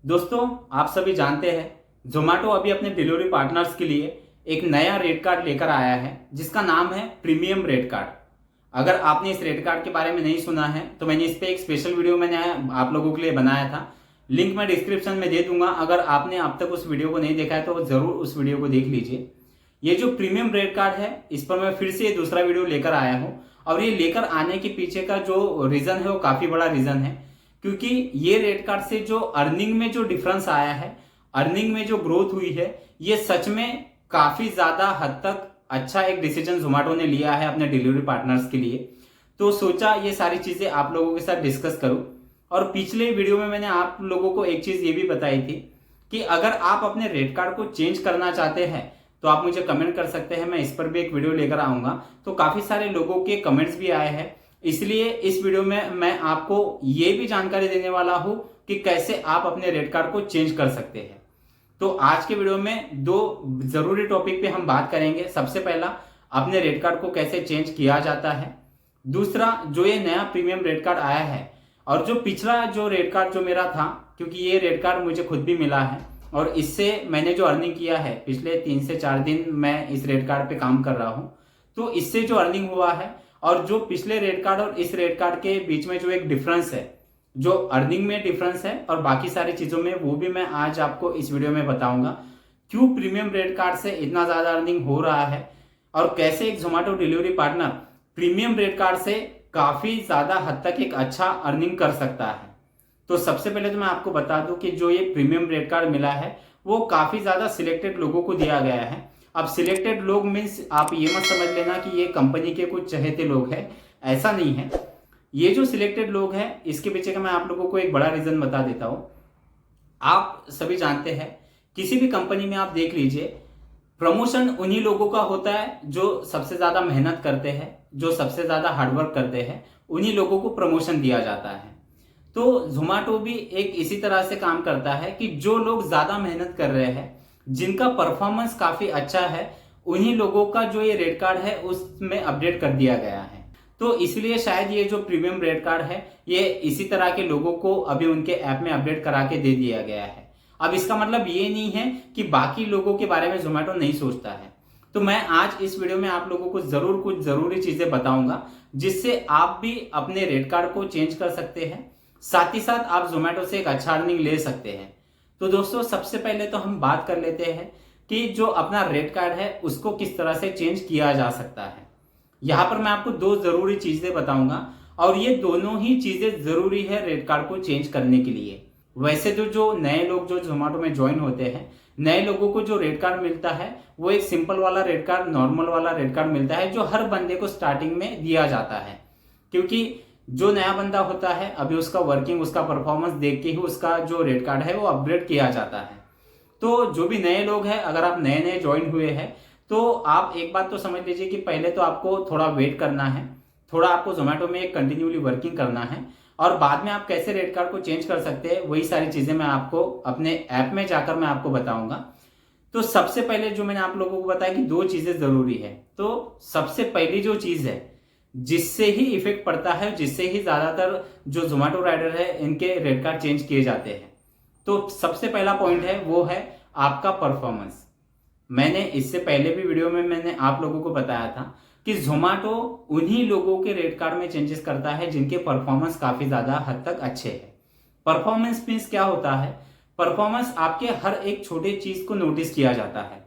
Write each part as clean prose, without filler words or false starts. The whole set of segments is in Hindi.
दोस्तों, आप सभी जानते हैं जोमेटो अभी अपने डिलीवरी पार्टनर्स के लिए एक नया रेट कार्ड लेकर आया है जिसका नाम है प्रीमियम रेट कार्ड। अगर आपने इस रेट कार्ड के बारे में नहीं सुना है तो मैंने इस पे एक स्पेशल वीडियो मैंने आप लोगों के लिए बनाया था। लिंक मैं डिस्क्रिप्शन में दे दूंगा। अगर आपने अब तक उस वीडियो को नहीं देखा है तो जरूर उस वीडियो को देख लीजिए। ये जो प्रीमियम रेट कार्ड है इस पर मैं फिर से दूसरा वीडियो लेकर आया हूँ और ये लेकर आने के पीछे का जो रीजन है वो काफी बड़ा रीजन है, क्योंकि ये रेट कार्ड से जो अर्निंग में जो डिफरेंस आया है, अर्निंग में जो ग्रोथ हुई है, ये सच में काफी ज्यादा हद तक अच्छा एक डिसीजन जोमेटो ने लिया है अपने डिलीवरी पार्टनर्स के लिए। तो सोचा ये सारी चीजें आप लोगों के साथ डिस्कस करूं। और पिछले वीडियो में मैंने आप लोगों को एक चीज ये भी बताई थी कि अगर आप अपने रेट कार्ड को चेंज करना चाहते हैं तो आप मुझे कमेंट कर सकते हैं, मैं इस पर भी एक वीडियो लेकर आऊंगा। तो काफी सारे लोगों के कमेंट्स भी आए हैं, इसलिए इस वीडियो में मैं आपको ये भी जानकारी देने वाला हूं कि कैसे आप अपने रेट कार्ड को चेंज कर सकते हैं। तो आज के वीडियो में दो जरूरी टॉपिक पे हम बात करेंगे। सबसे पहला, अपने रेट कार्ड को कैसे चेंज किया जाता है। दूसरा, जो ये नया प्रीमियम रेट कार्ड आया है और जो पिछला जो रेट कार्ड जो मेरा था, क्योंकि ये रेट कार्ड मुझे खुद भी मिला है और इससे मैंने जो अर्निंग किया है पिछले 3 से 4 दिन मैं इस रेट कार्ड पे काम कर रहा हूं, तो इससे जो अर्निंग हुआ है और जो पिछले रेट कार्ड और इस रेट कार्ड के बीच में जो एक डिफरेंस है, जो अर्निंग में डिफरेंस है और बाकी सारी चीजों में, वो भी मैं आज आपको इस वीडियो में बताऊंगा। क्यों प्रीमियम रेट कार्ड से इतना ज्यादा अर्निंग हो रहा है और कैसे एक Zomato delivery partner premium rate card से काफी ज्यादा हद तक एक अच्छा अर्निंग कर सकता है। तो सबसे पहले तो मैं आपको बता दूं कि जो ये प्रीमियम रेट कार्ड मिला है वो काफी ज्यादा सिलेक्टेड लोगों को दिया गया है। अब सिलेक्टेड लोग मीन्स आप ये मत समझ लेना कि ये कंपनी के कुछ चहेते लोग हैं, ऐसा नहीं है। ये जो सिलेक्टेड लोग हैं इसके पीछे का मैं आप लोगों को एक बड़ा रीजन बता देता हूं। आप सभी जानते हैं किसी भी कंपनी में आप देख लीजिए, प्रमोशन उन्हीं लोगों का होता है जो सबसे ज्यादा मेहनत करते हैं, जो सबसे ज्यादा हार्डवर्क करते हैं, उन्हीं लोगों को प्रमोशन दिया जाता है। तो जोमेटो भी एक इसी तरह से काम करता है कि जो लोग ज्यादा मेहनत कर रहे हैं, जिनका परफॉर्मेंस काफी अच्छा है, उन्हीं लोगों का जो ये रेट कार्ड है उसमें अपडेट कर दिया गया है। तो इसलिए शायद ये जो प्रीमियम रेट कार्ड है ये इसी तरह के लोगों को अभी उनके ऐप में अपडेट करा के दे दिया गया है। अब इसका मतलब ये नहीं है कि बाकी लोगों के बारे में जोमेटो नहीं सोचता है। तो मैं आज इस वीडियो में आप लोगों को जरूर कुछ जरूरी चीजें बताऊंगा जिससे आप भी अपने रेट कार्ड को चेंज कर सकते हैं, साथ ही साथ आप जोमेटो से एक अच्छा अर्निंग ले सकते हैं। तो दोस्तों, सबसे पहले तो हम बात कर लेते हैं कि जो अपना रेट कार्ड है उसको किस तरह से चेंज किया जा सकता है। यहां पर मैं आपको दो जरूरी चीजें बताऊंगा और ये दोनों ही चीजें जरूरी है रेट कार्ड को चेंज करने के लिए। वैसे तो जो नए लोग जो जोमेटो में ज्वाइन होते हैं, नए लोगों को जो रेट कार्ड मिलता है वो एक सिंपल वाला रेट कार्ड, नॉर्मल वाला रेट कार्ड मिलता है जो हर बंदे को स्टार्टिंग में दिया जाता है। क्योंकि जो नया बंदा होता है अभी उसका वर्किंग, उसका परफॉर्मेंस देख के ही उसका जो रेट कार्ड है वो अपग्रेड किया जाता है। तो जो भी नए लोग हैं, अगर आप नए नए ज्वाइन हुए हैं तो आप एक बात तो समझ लीजिए कि पहले तो आपको थोड़ा वेट करना है, थोड़ा आपको जोमेटो में एक कंटिन्यूली वर्किंग करना है और बाद में आप कैसे रेट कार्ड को चेंज कर सकते हैं वही सारी चीजें मैं आपको अपने ऐप में जाकर मैं आपको बताऊंगा। तो सबसे पहले जो मैंने आप लोगों को बताया कि दो चीजें जरूरी है। तो सबसे पहली जो चीज है जिससे ही इफेक्ट पड़ता है, जिससे ही ज्यादातर जो जोमेटो राइडर है इनके रेट कार्ड चेंज किए जाते हैं, तो सबसे पहला पॉइंट है वो है आपका परफॉर्मेंस। मैंने इससे पहले भी वीडियो में मैंने आप लोगों को बताया था कि जोमेटो उन्हीं लोगों के रेट कार्ड में चेंजेस करता है जिनके परफॉर्मेंस काफी ज्यादा हद तक अच्छे हैं। परफॉर्मेंस मीन्स क्या होता है? परफॉर्मेंस आपके हर एक छोटे चीज को नोटिस किया जाता है।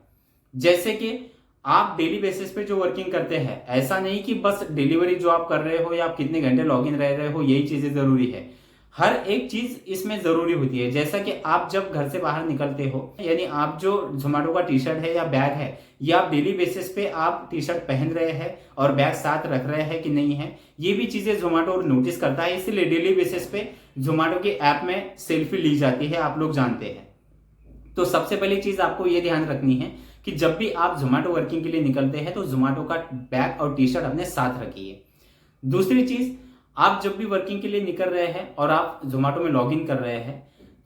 जैसे कि आप डेली बेसिस पे जो वर्किंग करते हैं, ऐसा नहीं कि बस डिलीवरी जो आप कर रहे हो या आप कितने घंटे लॉग इन रह रहे हो यही चीजें जरूरी है। हर एक चीज इसमें जरूरी होती है। जैसा कि आप जब घर से बाहर निकलते हो, यानी आप जो जोमेटो का टी शर्ट है या बैग है, या आप डेली बेसिस पे आप टी शर्ट पहन रहे हैं और बैग साथ रख रहे हैं कि नहीं है, ये भी चीजें जोमेटो नोटिस करता है। इसलिए डेली बेसिस पे जोमेटो के ऐप में सेल्फी ली जाती है, आप लोग जानते हैं। तो सबसे पहली चीज आपको ये ध्यान रखनी है कि जब भी आप जोमेटो वर्किंग के लिए निकलते हैं तो जोमेटो का बैग और टी शर्ट अपने साथ रखिए। दूसरी चीज, आप जब भी वर्किंग के लिए निकल रहे हैं और आप जोमेटो में लॉग इन कर रहे हैं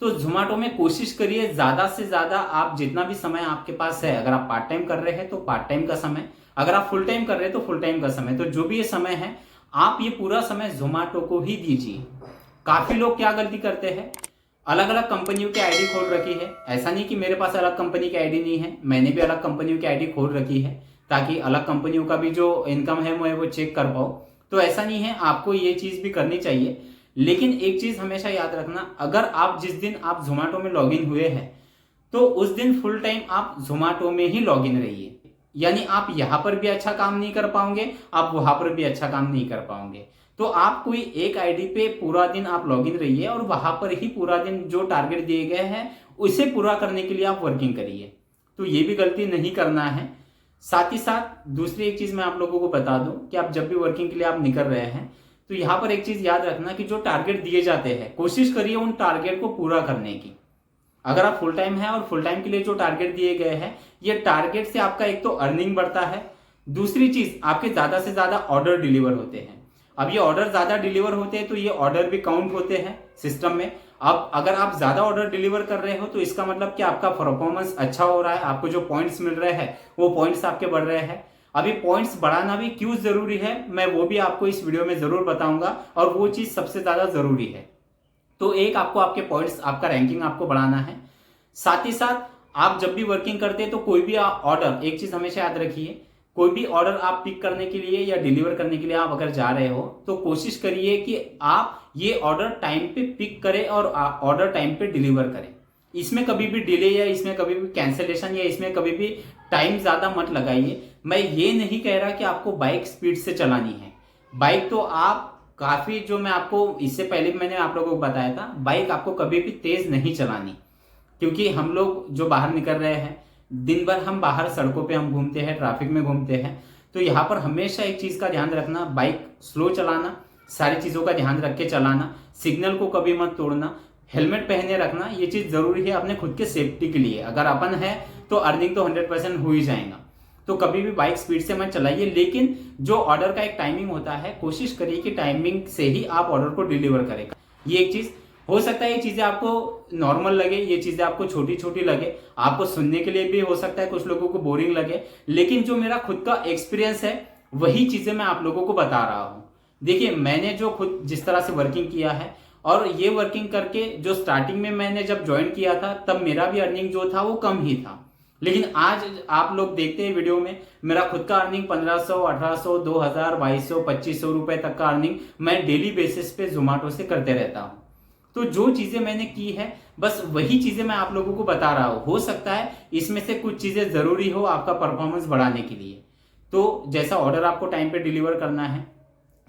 तो जोमेटो में कोशिश करिए ज्यादा से ज्यादा आप जितना भी समय आपके पास है, अगर आप पार्ट टाइम कर रहे हैं तो पार्ट टाइम का समय, अगर आप फुल टाइम कर रहे हैं तो फुल टाइम का समय, तो जो भी ये समय है आप ये पूरा समय जोमेटो को ही दीजिए। काफी लोग क्या गलती करते हैं, अलग अलग कंपनियों की आईडी खोल रखी है। ऐसा नहीं कि मेरे पास अलग कंपनी की आईडी नहीं है, मैंने भी अलग कंपनियों की आईडी खोल रखी है ताकि अलग कंपनियों का भी जो इनकम है मैं वो चेक कर पाऊँ। तो ऐसा नहीं है, आपको ये चीज़ भी करनी चाहिए। लेकिन एक चीज़ हमेशा याद रखना, अगर आप जिस दिन आप जोमेटो में लॉगिन हुए हैं तो उस दिन फुल टाइम आप जोमेटो में ही लॉगिन रहिए। यानी आप यहाँ पर भी अच्छा काम नहीं कर पाओगे, आप वहां पर भी अच्छा काम नहीं कर पाओगे। तो आप कोई एक आईडी पे पूरा दिन आप लॉगिन रहिए और वहां पर ही पूरा दिन जो टारगेट दिए गए हैं उसे पूरा करने के लिए आप वर्किंग करिए। तो ये भी गलती नहीं करना है। साथ ही साथ दूसरी एक चीज मैं आप लोगों को बता दूं कि आप जब भी वर्किंग के लिए आप निकल रहे हैं तो यहाँ पर एक चीज याद रखना कि जो टारगेट दिए जाते हैं कोशिश करिए उन टारगेट को पूरा करने की। अगर आप फुल टाइम है और फुल टाइम के लिए जो टारगेट दिए गए हैं, ये टारगेट से आपका एक तो अर्निंग बढ़ता है, दूसरी चीज आपके ज्यादा से ज्यादा ऑर्डर डिलीवर होते हैं। अब ये ऑर्डर ज्यादा डिलीवर होते हैं तो ये ऑर्डर भी काउंट होते हैं सिस्टम में। अब अगर आप ज्यादा ऑर्डर डिलीवर कर रहे हो तो इसका मतलब कि आपका परफॉर्मेंस अच्छा हो रहा है, आपको जो पॉइंट्स मिल रहे हैं वो पॉइंट्स आपके बढ़ रहे हैं। अभी पॉइंट्स बढ़ाना भी क्यों जरूरी है मैं वो भी आपको इस वीडियो में जरूर बताऊंगा, और वो चीज सबसे ज्यादा जरूरी है। तो एक आपको आपके पॉइंट्स, आपका रैंकिंग आपको बढ़ाना है। साथ ही साथ आप जब भी वर्किंग करते हैं तो कोई भी ऑर्डर, एक चीज हमेशा याद रखिए, कोई भी ऑर्डर आप पिक करने के लिए या डिलीवर करने के लिए आप अगर जा रहे हो तो कोशिश करिए कि आप ये ऑर्डर टाइम पे पिक करें और ऑर्डर टाइम पे डिलीवर करें। इसमें कभी भी डिले या इसमें कभी भी कैंसिलेशन या इसमें कभी भी टाइम ज्यादा मत लगाइए। मैं ये नहीं कह रहा कि आपको बाइक स्पीड से चलानी है, बाइक तो आप काफी, जो मैं आपको इससे पहले मैंने आप लोगों को बताया था, बाइक आपको कभी भी तेज नहीं चलानी। क्योंकि हम लोग जो बाहर निकल रहे हैं, दिन भर हम बाहर सड़कों पे हम घूमते हैं, ट्रैफिक में घूमते हैं, तो यहाँ पर हमेशा एक चीज का ध्यान रखना, बाइक स्लो चलाना, सारी चीजों का ध्यान रख के चलाना, सिग्नल को कभी मत तोड़ना, हेलमेट पहने रखना, ये चीज जरूरी है अपने खुद के सेफ्टी के लिए। अगर अपन है तो अर्निंग तो 100% हो ही जाएगा। तो कभी भी बाइक स्पीड से मत चलाइए, लेकिन जो ऑर्डर का एक टाइमिंग होता है कोशिश करिए कि टाइमिंग से ही आप ऑर्डर को डिलीवर करें। ये एक चीज हो सकता है, ये चीजें आपको नॉर्मल लगे, ये चीजें आपको छोटी छोटी लगे, आपको सुनने के लिए भी हो सकता है कुछ लोगों को बोरिंग लगे, लेकिन जो मेरा खुद का एक्सपीरियंस है वही चीजें मैं आप लोगों को बता रहा हूं। देखिए, मैंने जो खुद जिस तरह से वर्किंग किया है, और ये वर्किंग करके जो स्टार्टिंग में मैंने जब ज्वाइन किया था तब मेरा भी अर्निंग जो था वो कम ही था, लेकिन आज आप लोग देखते हैं वीडियो में मेरा खुद का अर्निंग 1500, 1800, 2000, 2200, 2500 रुपए तक का अर्निंग मैं डेली बेसिस पे जोमेटो से करते रहता हूं। तो जो चीजें मैंने की है बस वही चीजें मैं आप लोगों को बता रहा हूं। हो सकता है इसमें से कुछ चीजें जरूरी हो आपका परफॉर्मेंस बढ़ाने के लिए। तो जैसा ऑर्डर आपको टाइम पे डिलीवर करना है,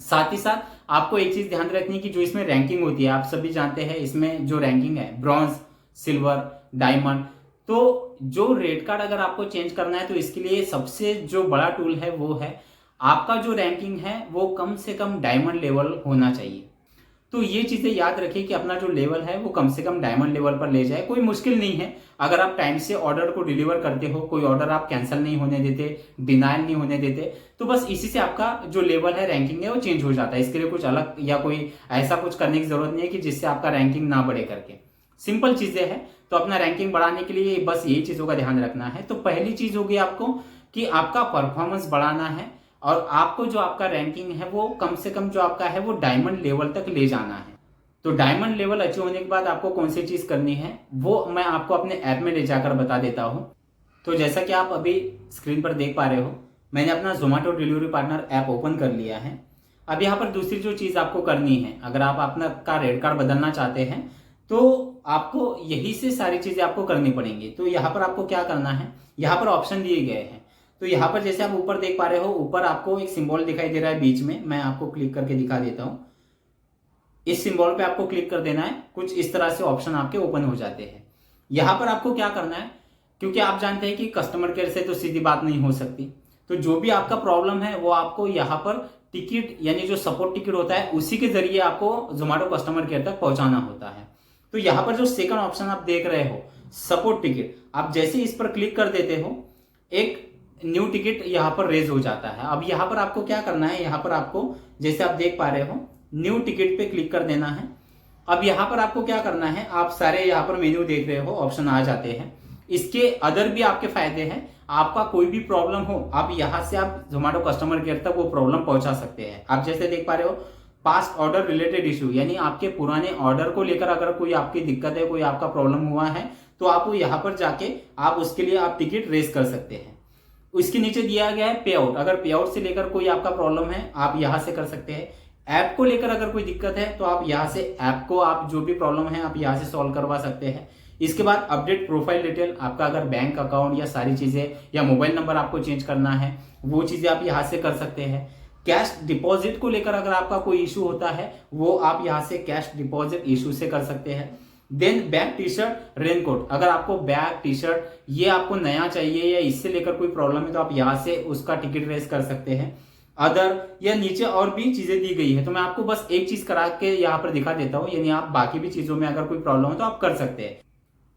साथ ही साथ आपको एक चीज ध्यान रखनी कि जो इसमें रैंकिंग होती है, आप सभी जानते हैं इसमें जो रैंकिंग है ब्रॉन्ज, सिल्वर, डायमंड, तो जो रेड कार्ड अगर आपको चेंज करना है तो इसके लिए सबसे जो बड़ा टूल है वो है आपका जो रैंकिंग है वो कम से कम डायमंड लेवल होना चाहिए। तो ये चीजें याद रखिए कि अपना जो लेवल है वो कम से कम डायमंड लेवल पर ले जाए। कोई मुश्किल नहीं है, अगर आप टाइम से ऑर्डर को डिलीवर करते हो, कोई ऑर्डर आप कैंसिल नहीं होने देते, डिनायल नहीं होने देते, तो बस इसी से आपका जो लेवल है, रैंकिंग है, वो चेंज हो जाता है। इसके लिए कुछ अलग या कोई ऐसा कुछ करने की जरूरत नहीं है कि जिससे आपका रैंकिंग ना बढ़े करके। सिंपल चीजें हैं। तो अपना रैंकिंग बढ़ाने के लिए बस यही चीजों का ध्यान रखना है। तो पहली चीज होगी आपको कि आपका परफॉर्मेंस बढ़ाना है और आपको जो आपका रैंकिंग है वो कम से कम जो आपका है वो डायमंड लेवल तक ले जाना है। तो डायमंड लेवल अचीव होने के बाद आपको कौन सी चीज करनी है वो मैं आपको अपने ऐप में ले जाकर बता देता हूं। तो जैसा कि आप अभी स्क्रीन पर देख पा रहे हो, मैंने अपना Zomato delivery partner app open कर लिया है। अब यहाँ पर दूसरी जो चीज आपको करनी है, अगर आप अपना का रेड कार्ड बदलना चाहते हैं तो आपको यही से सारी चीजें आपको करनी पड़ेंगी। तो यहाँ पर आपको क्या करना है, यहाँ पर ऑप्शन दिए गए हैं। तो यहाँ पर जैसे आप ऊपर देख पा रहे हो, ऊपर आपको एक सिंबल दिखाई दे रहा है बीच में, मैं आपको क्लिक करके दिखा देता हूँ। इस सिंबल पे आपको क्लिक कर देना है, कुछ इस तरह से ऑप्शन आपके ओपन हो जाते हैं। यहाँ पर आपको क्या करना है, क्योंकि आप जानते हैं कि कस्टमर केयर से तो सीधी बात नहीं हो सकती, तो जो भी आपका प्रॉब्लम है वो आपको यहाँ पर टिकट यानी जो सपोर्ट टिकट होता है उसी के जरिए आपको जोमेटो कस्टमर केयर तक पहुंचाना होता है। तो यहाँ पर जो सेकंड ऑप्शन आप देख रहे हो सपोर्ट टिकट, आप जैसे इस पर क्लिक कर देते हो एक न्यू टिकट यहाँ पर रेज हो जाता है। अब यहाँ पर आपको क्या करना है, यहाँ पर आपको जैसे आप देख पा रहे हो न्यू टिकट पे क्लिक कर देना है। अब यहाँ पर आपको क्या करना है, आप सारे यहाँ पर मेन्यू देख रहे हो, ऑप्शन आ जाते हैं। इसके अदर भी आपके फायदे हैं, आपका कोई भी प्रॉब्लम हो आप यहाँ से आप जोमेटो कस्टमर केयर तक वो प्रॉब्लम पहुंचा सकते हैं। आप जैसे देख पा रहे हो पास्ट ऑर्डर रिलेटेड इशू, यानी आपके पुराने ऑर्डर को लेकर अगर कोई आपकी दिक्कत है, कोई आपका प्रॉब्लम हुआ है, तो आप यहाँ पर जाके आप उसके लिए आप टिकट रेज कर सकते हैं। इसके नीचे दिया गया है पे आउट, अगर पे आउट से लेकर कोई आपका प्रॉब्लम है आप यहाँ से कर सकते हैं। ऐप को लेकर अगर कोई दिक्कत है तो आप यहाँ से ऐप को, आप जो भी प्रॉब्लम है आप यहाँ से सॉल्व करवा सकते हैं। इसके बाद अपडेट प्रोफाइल डिटेल, आपका अगर बैंक अकाउंट या सारी चीजें या मोबाइल नंबर आपको चेंज करना है वो चीजें आप यहाँ से कर सकते हैं। कैश डिपॉजिट को लेकर अगर आपका कोई इशू होता है वो आप यहाँ से कैश डिपॉजिट इशू से कर सकते हैं। Then bag T-shirt raincoat, अगर आपको बैग टी शर्ट ये आपको नया चाहिए या इससे लेकर कोई प्रॉब्लम है तो आप यहाँ से उसका टिकट रेज कर सकते हैं। अदर या नीचे और भी चीजें दी गई है, तो मैं आपको बस एक चीज करा के यहाँ पर दिखा देता हूँ, यानी आप बाकी भी चीजों में अगर कोई प्रॉब्लम हो तो आप कर सकते हैं।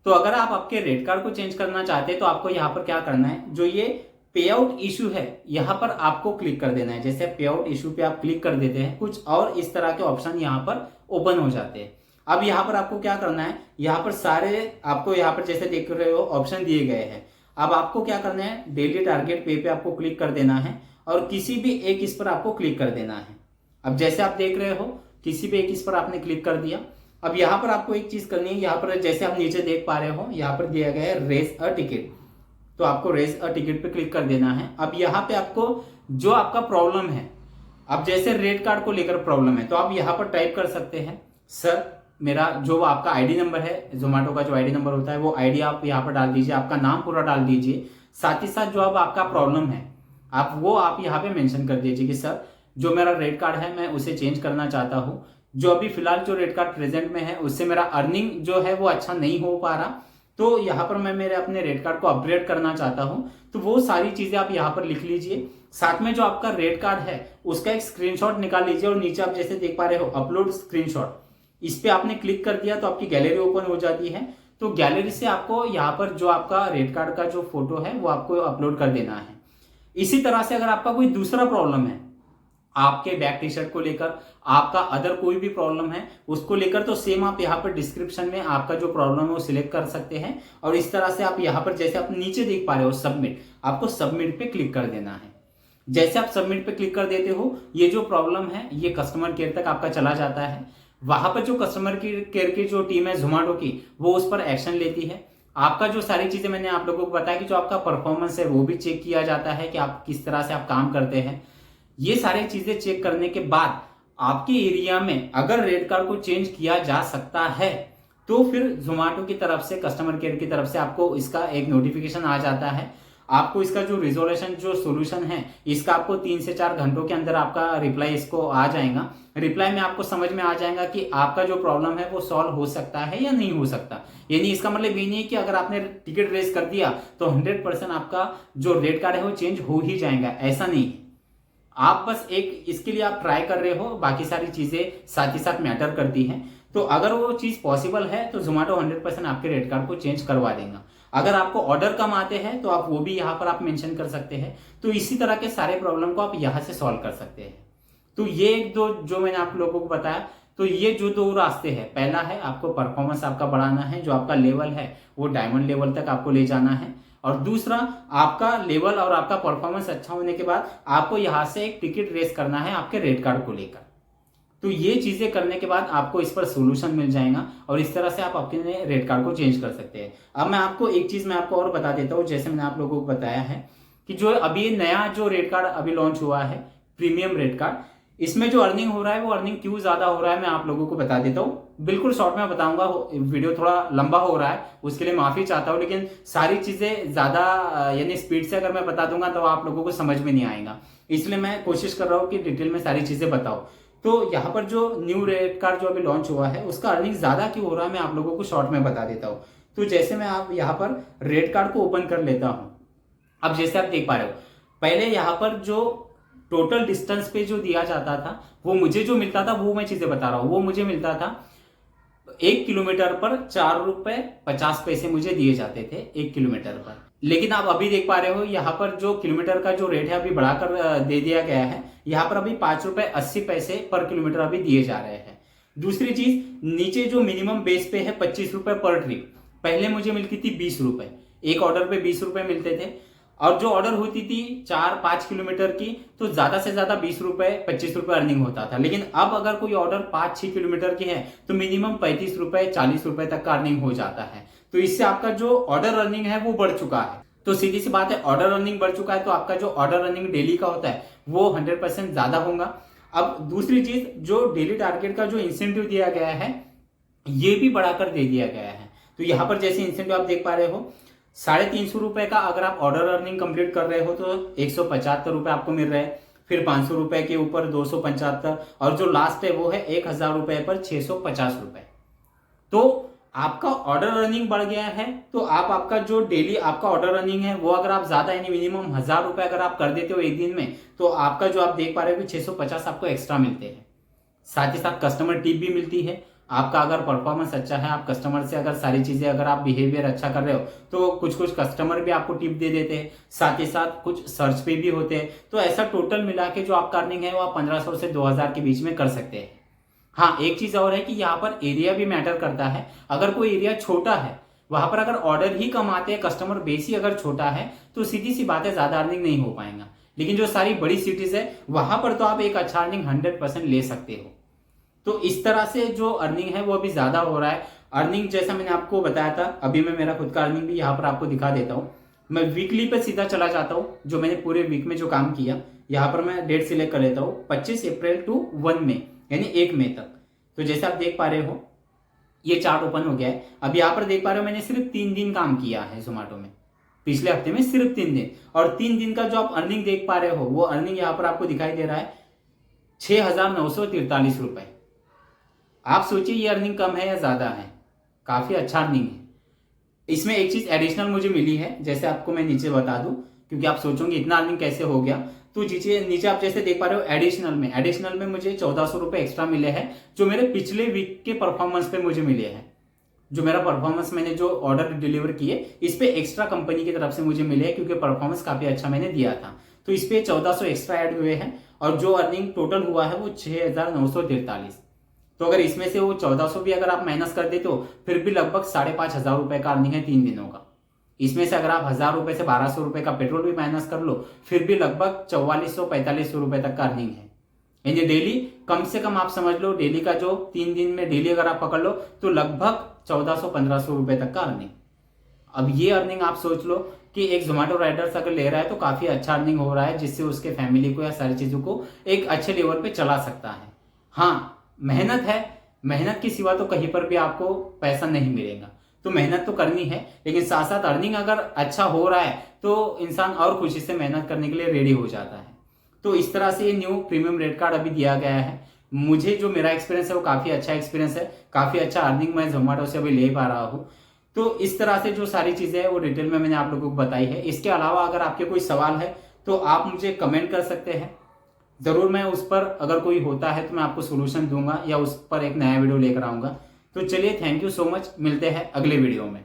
तो अगर आप आपके रेट कार्ड को चेंज करना चाहते हैं तो आपको यहाँ पर क्या करना है, जो ये पे आउट इशू है यहाँ पर आपको क्लिक कर देना है। जैसे पे आउट इशू पे आप क्लिक कर देते हैं, कुछ और इस तरह के ऑप्शन यहाँ पर ओपन हो जाते हैं। अब यहाँ पर आपको क्या करना है, यहाँ पर सारे आपको यहाँ पर जैसे देख रहे हो ऑप्शन दिए गए हैं। अब आपको क्या करना है, डेली टारगेट पे आपको क्लिक कर देना है और किसी भी एक इस पर आपको क्लिक कर देना है। अब जैसे आप देख रहे हो किसी भी एक इस पर आपने क्लिक कर दिया। अब यहाँ पर आपको एक चीज करनी है, यहाँ पर जैसे आप नीचे देख पा रहे हो यहाँ पर दिया गया है रेज अ टिकट, तो आपको रेज अ टिकट पे क्लिक कर देना है। अब यहाँ पे आपको जो आपका प्रॉब्लम है, अब जैसे रेट कार्ड को लेकर प्रॉब्लम है तो आप यहाँ पर टाइप कर सकते हैं, सर मेरा जो आपका आईडी नंबर है, जोमेटो का जो आईडी नंबर होता है वो आईडी आप यहाँ पर डाल दीजिए, आपका नाम पूरा डाल दीजिए, साथ ही साथ जो अब आपका प्रॉब्लम है आप वो आप यहाँ पे मेंशन कर दीजिए कि सर जो मेरा रेट कार्ड है मैं उसे चेंज करना चाहता हूँ, जो अभी फिलहाल जो रेट कार्ड प्रेजेंट में है उससे मेरा अर्निंग जो है वो अच्छा नहीं हो पा रहा, तो यहाँ पर मैं मेरे अपने रेट कार्ड को अपग्रेड करना चाहता हूँ। तो वो सारी चीजें आप यहाँ पर लिख लीजिए। साथ में जो आपका रेट कार्ड है उसका एक स्क्रीनशॉट निकाल लीजिए और नीचे आप जैसे देख पा रहे हो अपलोड स्क्रीनशॉट, इस पे आपने क्लिक कर दिया तो आपकी गैलरी ओपन हो जाती है। तो गैलरी से आपको यहाँ पर जो आपका रेट कार्ड का जो फोटो है वो आपको अपलोड कर देना है। इसी तरह से अगर आपका कोई दूसरा प्रॉब्लम है आपके बैग टी शर्ट को लेकर, आपका अदर कोई भी प्रॉब्लम है उसको लेकर, तो सेम आप यहाँ पर डिस्क्रिप्शन में आपका जो प्रॉब्लम है वो सिलेक्ट कर सकते हैं और इस तरह से आप यहाँ पर जैसे आप नीचे देख पा रहे हो सबमिट, आपको सबमिट पे क्लिक कर देना है। जैसे आप सबमिट पे क्लिक कर देते हो ये जो प्रॉब्लम है ये कस्टमर केयर तक आपका चला जाता है। वहां पर जो कस्टमर केयर की जो टीम है जोमेटो की वो उस पर एक्शन लेती है। आपका जो सारी चीजें मैंने आप लोगों को बताया कि जो आपका परफॉर्मेंस है वो भी चेक किया जाता है कि आप किस तरह से आप काम करते हैं। ये सारी चीजें चेक करने के बाद आपके एरिया में अगर रेट कार्ड को चेंज किया जा सकता है तो फिर जोमेटो की तरफ से, कस्टमर केयर की तरफ से आपको इसका एक नोटिफिकेशन आ जाता है। आपको इसका जो रिजोल्यूशन जो सोल्यूशन है इसका आपको 3 से 4 घंटों के अंदर आपका रिप्लाई इसको आ जाएगा। रिप्लाई में आपको समझ में आ जाएगा कि आपका जो प्रॉब्लम है वो सॉल्व हो सकता है या नहीं हो सकता। यानी इसका मतलब ये नहीं है कि अगर आपने टिकट रेज कर दिया तो 100% आपका जो रेट कार्ड है वो चेंज हो ही जाएगा, ऐसा नहीं है। आप बस एक इसके लिए आप ट्राई कर रहे हो, बाकी सारी चीजें साथ ही साथ मैटर करती हैं। तो अगर वो चीज पॉसिबल है तो जोमेटो 100% आपके रेट कार्ड को चेंज करवा देगा। अगर आपको ऑर्डर कम आते हैं तो आप वो भी यहाँ पर आप मेंशन कर सकते हैं। तो इसी तरह के सारे प्रॉब्लम को आप यहाँ से सॉल्व कर सकते हैं। तो ये एक दो जो मैंने आप लोगों को बताया, तो ये जो 2 रास्ते हैं, पहला है आपको परफॉर्मेंस आपका बढ़ाना है, जो आपका लेवल है वो डायमंड लेवल तक आपको ले जाना है, और दूसरा आपका लेवल और आपका परफॉर्मेंस अच्छा होने के बाद आपको यहाँ से एक टिकट रेस करना है आपके रेट कार्ड को लेकर। तो ये चीजें करने के बाद आपको इस पर सोल्यूशन मिल जाएगा और इस तरह से आप अपने रेट कार्ड को चेंज कर सकते हैं। अब मैं आपको एक चीज मैं आपको और बता देता हूँ, जैसे मैंने आप लोगों को बताया है कि जो अभी नया जो रेट कार्ड अभी लॉन्च हुआ है प्रीमियम रेट कार्ड, इसमें जो अर्निंग हो रहा है वो अर्निंग क्यों ज्यादा हो रहा है मैं आप लोगों को बता देता हूँ। बिल्कुल शॉर्ट में बताऊंगा, वीडियो थोड़ा लंबा हो रहा है उसके लिए माफी चाहता हूँ, लेकिन सारी चीजें ज्यादा यानी स्पीड से अगर मैं बता दूंगा तो आप लोगों को समझ में नहीं आएगा, इसलिए मैं कोशिश कर रहा हूँ कि डिटेल में सारी चीजें बताओ। तो यहाँ पर जो न्यू रेट कार्ड जो अभी लॉन्च हुआ है उसका अर्निंग ज्यादा क्यों हो रहा है मैं आप लोगों को शॉर्ट में बता देता हूँ। तो जैसे मैं आप यहाँ पर रेट कार्ड को ओपन कर लेता हूँ। अब जैसे आप देख पा रहे हो पहले यहाँ पर जो टोटल डिस्टेंस पे जो दिया जाता था वो मुझे जो मिलता था वो मैं चीजें बता रहा हूँ, वो मुझे मिलता था 1 किलोमीटर पर 4 रुपए 50 पैसे मुझे दिए जाते थे 1 किलोमीटर पर। लेकिन आप अभी देख पा रहे हो यहाँ पर जो किलोमीटर का जो रेट है अभी बढ़ाकर दे दिया गया है, यहाँ पर अभी 5 रुपए 80 पैसे पर किलोमीटर अभी दिए जा रहे हैं। दूसरी चीज नीचे जो मिनिमम बेस पे है 25 रुपए पर ट्रिप, पहले मुझे मिलती थी 20 रुपए, एक ऑर्डर पे 20 रुपए मिलते थे। और जो ऑर्डर होती थी 4-5 किलोमीटर की तो ज्यादा से ज्यादा 20 रुपए 25 रुपए अर्निंग होता था। लेकिन अब अगर कोई ऑर्डर 5-6 किलोमीटर की है तो मिनिमम 35 रुपए 40 रुपए तक का अर्निंग हो जाता है। तो इससे आपका जो ऑर्डर अर्निंग है वो बढ़ चुका है। तो सीधी सी बात है, ऑर्डर अर्निंग बढ़ चुका है तो आपका जो ऑर्डर अर्निंग डेली का होता है वो 100% ज्यादा होगा। अब दूसरी चीज, जो डेली टारगेट का जो इंसेंटिव दिया गया है ये भी बढ़ाकर दे दिया गया है। तो यहाँ पर जैसे इंसेंटिव आप देख पा रहे हो, 350 रुपए का अगर आप ऑर्डर अर्निंग कंप्लीट कर रहे हो तो 175 रुपए आपको मिल रहे हैं। फिर 500 रुपए के ऊपर 275 और जो लास्ट है वो है 1000 रुपए पर 650 रुपए। तो आपका ऑर्डर अर्निंग बढ़ गया है। तो आपका जो डेली आपका ऑर्डर अर्निंग है वो अगर आप ज्यादा यानी मिनिमम 1000 रुपए अगर आप कर देते हो एक दिन में तो आपका जो आप देख पा रहे हो 650 आपको एक्स्ट्रा मिलते हैं। साथ ही साथ कस्टमर टिप भी मिलती है। आपका अगर परफॉर्मेंस अच्छा है, आप कस्टमर से अगर सारी चीजें अगर आप बिहेवियर अच्छा कर रहे हो तो कुछ कुछ कस्टमर भी आपको टिप दे देते हैं। साथ ही साथ कुछ सर्च पे भी होते हैं। तो ऐसा टोटल मिला के जो आपका अर्निंग है वो आप 1500 से 2000 के बीच में कर सकते हैं। हाँ, एक चीज और है कि यहाँ पर एरिया भी मैटर करता है। अगर कोई एरिया छोटा है, वहां पर अगर ऑर्डर ही कम आते हैं, कस्टमर बेस ही अगर छोटा है तो सीधी सी बात है ज्यादा अर्निंग नहीं हो पाएगा। लेकिन जो सारी बड़ी सिटीज है वहां पर तो आप एक अच्छा अर्निंग 100% ले सकते हो। तो इस तरह से जो अर्निंग है वो अभी ज्यादा हो रहा है। अर्निंग जैसा मैंने आपको बताया था, अभी मैं मेरा खुद का अर्निंग भी यहाँ पर आपको दिखा देता हूँ। मैं वीकली पे सीधा चला जाता हूँ, जो मैंने पूरे वीक में जो काम किया। यहाँ पर मैं डेट सिलेक्ट कर लेता हूँ 25 अप्रैल टू 1 मई यानी 1 मई तक। तो जैसे आप देख पा रहे हो ये चार्ट ओपन हो गया है। अब यहाँ पर देख पा रहे हो मैंने सिर्फ 3 दिन काम किया है जोमेटो में, पिछले हफ्ते में सिर्फ 3 दिन। और 3 दिन का जो आप अर्निंग देख पा रहे हो वो अर्निंग यहाँ पर आपको दिखाई दे रहा है 6943 रुपए। आप सोचिए ये अर्निंग कम है या ज्यादा है, काफी अच्छा अर्निंग है। इसमें एक चीज एडिशनल मुझे मिली है, जैसे आपको मैं नीचे बता दूं, क्योंकि आप सोचोगे इतना अर्निंग कैसे हो गया। तो नीचे आप जैसे देख पा रहे हो एडिशनल में मुझे 1400 रुपए एक्स्ट्रा मिले हैं, जो मेरे पिछले वीक के परफॉर्मेंस पे मुझे मिले हैं। जो मेरा परफॉर्मेंस मैंने जो ऑर्डर डिलीवर किए इस पे एक्स्ट्रा कंपनी की तरफ से मुझे मिले हैं, क्योंकि परफॉर्मेंस काफी अच्छा मैंने दिया था। तो इस पे 1400 एक्स्ट्रा ऐड हुए हैं और जो अर्निंग टोटल हुआ है वो 6943। तो अगर इसमें से वो 1400 भी अगर आप माइनस कर देते हो फिर भी लगभग 5500 रुपए का अर्निंग है 3 दिनों का। इसमें से अगर आप 1000 रुपए से 1200 रुपए का पेट्रोल भी माइनस कर लो फिर भी लगभग 4400-4500 रुपए तक का अर्निंग है। यानी डेली कम से कम आप समझ लो, डेली का जो 3 दिन में डेली अगर आप पकड़ लो तो लगभग 1400-1500 रुपए तक का अर्निंग। अब ये अर्निंग आप सोच लो कि एक जोमेटो राइडर्स अगर ले रहा है तो काफी अच्छा अर्निंग हो रहा है, जिससे उसके फैमिली को या सारी चीजों को एक अच्छे लेवल पे चला सकता है। हाँ, मेहनत है, मेहनत के सिवा तो कहीं पर भी आपको पैसा नहीं मिलेगा। तो मेहनत तो करनी है, लेकिन साथ साथ अर्निंग अगर अच्छा हो रहा है तो इंसान और खुशी से मेहनत करने के लिए रेडी हो जाता है। तो इस तरह से ये न्यू प्रीमियम रेट कार्ड अभी दिया गया है। मुझे जो मेरा एक्सपीरियंस है वो काफी अच्छा एक्सपीरियंस है, काफी अच्छा अर्निंग मैं जोमेटो से अभी ले पा रहा हूँ। तो इस तरह से जो सारी चीजें हैं वो डिटेल में मैंने आप लोगों को बताई है। इसके अलावा अगर आपके कोई सवाल है तो आप मुझे कमेंट कर सकते हैं, जरूर मैं उस पर अगर कोई होता है तो मैं आपको सोल्यूशन दूंगा या उस पर एक नया वीडियो लेकर आऊंगा। तो चलिए, थैंक यू सो मच, मिलते हैं अगले वीडियो में।